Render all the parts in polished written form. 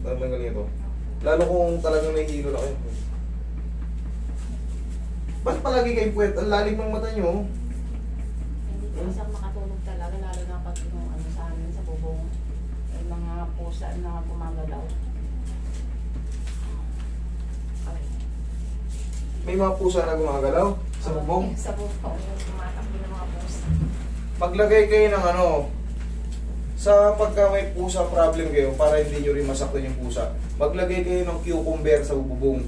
Tanggalin ito. Lalo kung talagang nahihilo na kayo. Ba't palagi kayong puwet? Ang lalim ng mata nyo. Hindi ko siyang makatulog talaga, lalo na pag yung ano sa amin sa bubong. Yung mga pusa na gumagalaw. Ay. May mga pusa na gumagalaw sa bubong. Sa bubong, yung tumatakbo ng mga pusa. Maglagay kayo ng ano, sa pagka may pusa problem kayo, para hindi nyo rin masaktan yung pusa, maglagay kayo ng cucumber sa bubong.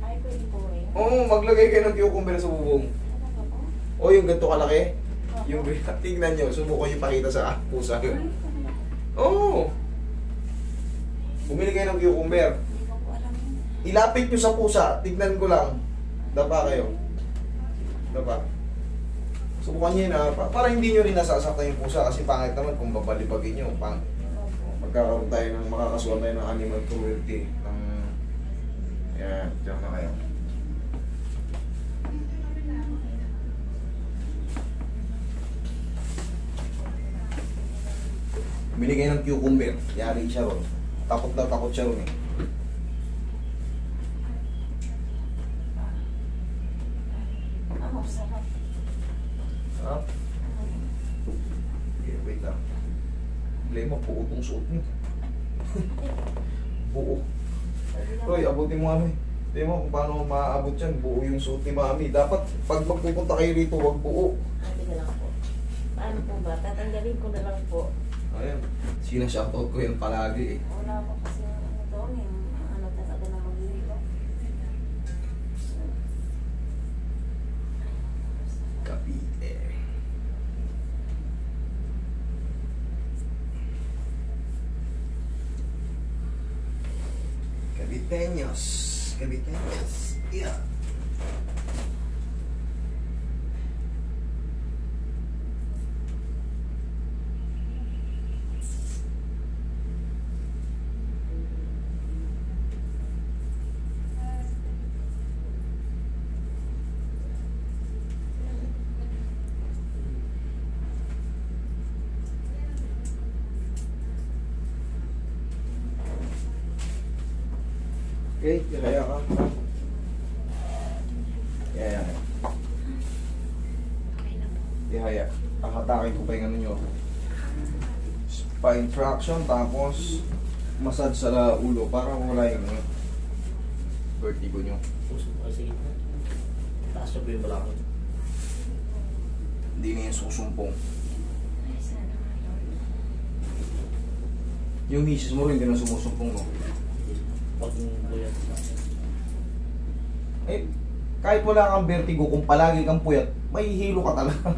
Ay, pwede po eh. Oo, maglagay kayo ng cucumber sa bubong. Ano po? O yung ganito kalaki, yung tingnan nyo, subukan nyo pakita sa pusa yun. Oo. Bumili kayo ng cucumber. Hindi ko po alam yun. Ilapit nyo sa pusa, tignan ko lang. Dapa kayo. Dapa. Subukan nyo yun para hindi nyo rin nasasaktan yung pusa kasi pangit naman kung babalibagin nyo. Magkakaroon tayo ng, makakasuhan tayo ng animal cruelty. Yan, diyan na kayo. Bili kayo ng cucumber. Yari siya ron. Takot na takot siya ron eh. Ano, sarap. Sarap. Okay, wait lang. Problema, buo itong suot niyo. Buo. Hoy, abutin mo ano eh. Tingnan mo kung paano maaabot yan. Buo yung suot ni Mami. Dapat pag magpupunta kayo rito, wag buo. Sabi na lang po. Paano po ba? Tatanggalin ko na lang po. Ayan. Sinashoutout ko yan palagi eh. Wala po kasi ano doon yung ano talaga na maghihilo. Cavite. Caviteños. Caviteños. Yeah. Okay, kaya ka. Kaya. Ihaya. Kakatakin ko pa yung ano nyo. Spine traction, tapos massage sa ulo para wala yung ano, vertigo nyo. Sige. Taas na po yung balakot. Hindi na yung susumpong. Yung misis mo rin, hindi na sumusumpong, no? Pag buyat na. Eh, kahit wala kang vertigo, kung palagi kang puyat, may hilo ka talaga.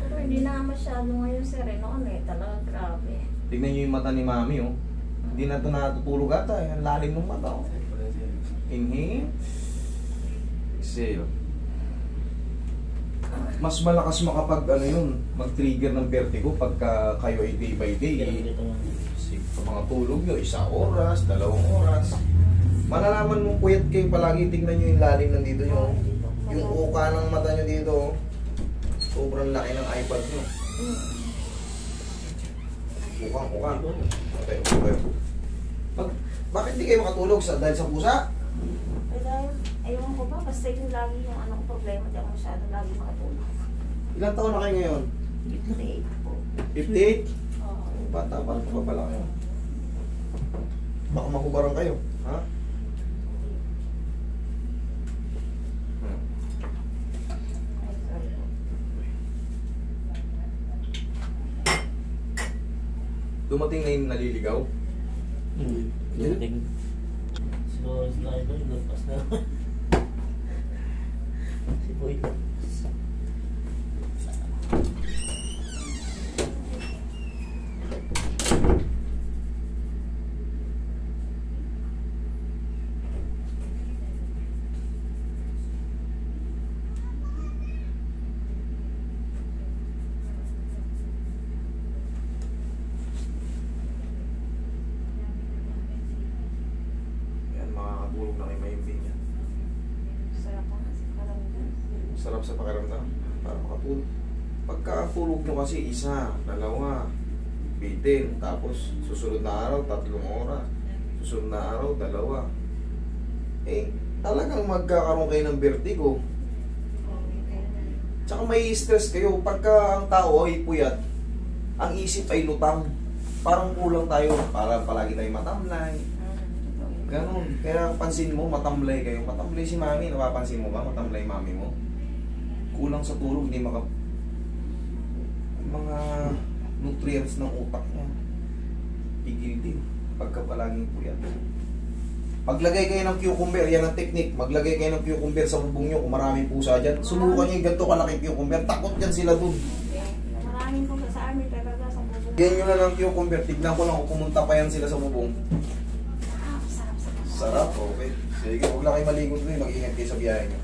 Pero hindi na masyado ngayon sir eh. Noon eh, talaga grabe. Tignan nyo yung mata ni Mami, oh. Hindi na ito natutulog ata, eh. Ang lalim ng mata, oh. Inhale. Exhale. Mas malakas makapag, ano yun, mag-trigger ng vertigo pagka kayo ay day by day. Dito nga. Sa mga tulog nyo, 1 oras, 2 oras. Malalaman mong puyat kayo palagi, tignan nyo yung lalim ng dito nyo. Yung uka ng mata nyo dito, sobrang laki ng iPad nyo. Ukang-uka. Okay, okay. Bakit di kayo makatulog? Dahil sa pusa? Eh dahil, ewan ko ba, basta yung lagi yung ano problema, di ako masyadong lagi makatulog. Ilang taon na kayo ngayon? 58 po. 58? Oo. Bata pa pala kayo. Baka makubaran kayo. Ha? Ay, sorry po. Dumating na yung naliligaw? Dumating. So, slide doon, lumpas na. Si Boy. Yan, makakatulog na kay Mayumbing yan. Sarap po nga sa karamdam. Sarap sa pakiramdam para makatulog. Pagkatulog nyo kasi 1, 2, bitin, tapos susunod na araw 3 oras, Susunod na araw, 2. Eh, talagang magkakaroon kayo ng vertigo. Tsaka may stress kayo. Pagka ang tao ay puyat, ang isip ay lutang. Parang kulang tayo. Parang palagi tayo matamlay. Ganon. Kaya pansin mo, matamlay kayo. Matamlay si mami. Napapansin mo ba? Matamlay mami mo. Kulang sa tulog. Hindi mga nutrients ng utak niya. Pigil din. Pagka palaging puyat. Maglagay kayo ng cucumber. Yan ang technique. Maglagay kayo ng cucumber sa bubong nyo. Kung maraming pusa dyan. Subukan nyo yung ganito kalaki cucumber. Takot yan sila dun. Maraming po sa amin talaga sa bubong. Ganyan nyo na ng cucumber. Tignan ko lang kung pumunta pa yan sila sa bubong. Sarap. Sarap, okay. Sige, huwag lang kayo maligot doon. Mag-ingat kayo sa biyahe nyo.